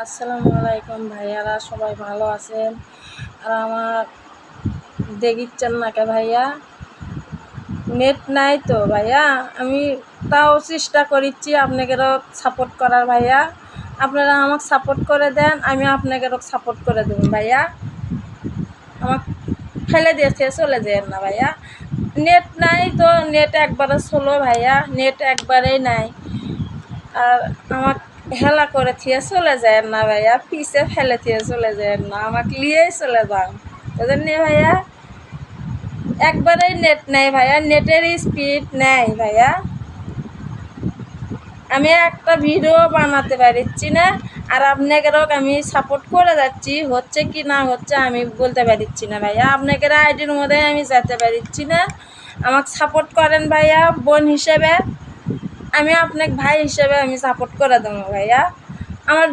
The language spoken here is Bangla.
আসসালামু আলাইকুম ভাইয়ারা, সবাই ভালো আছেন? আর আমার দেখিচ্ছেন নাকি ভাইয়া? নেট নাই তো ভাইয়া, আমি তাও চেষ্টা করিচ্ছি আপনাদেরও সাপোর্ট করার ভাইয়া। আপনারা আমাকে সাপোর্ট করে দেন, আমি আপনাদেরও সাপোর্ট করে দেব ভাইয়া। আমাকে ফেলে দিয়েছে চলে যেন না ভাইয়া। নেট নাই তো, নেট একবারে স্লো ভাইয়া, নেট একবারেই নাই। আর আমাকে হেলা করে থিয়ে চলে যায় না ভাইয়া, পিছে ফেলে থিয়ে চলে যায় না, আমাকে নিয়েই চলে যান বুঝলেন নি ভাইয়া। একবারেই নেট নেই ভাইয়া, নেটের স্পিড নেই ভাইয়া। আমি একটা ভিডিও বানাতে পারছি না, আর আপনাদেরও আমি সাপোর্ট করে যাচ্ছি, হচ্ছে কি না হচ্ছে আমি বলতে পারছি না ভাইয়া। আপনাদের আইডির মধ্যে আমি যেতে পারছি না, আমাকে সাপোর্ট করেন ভাইয়া। বোন হিসেবে আমি আপনাকে ভাই হিসেবে আমি সাপোর্ট করে দেবো ভাইয়া। আমার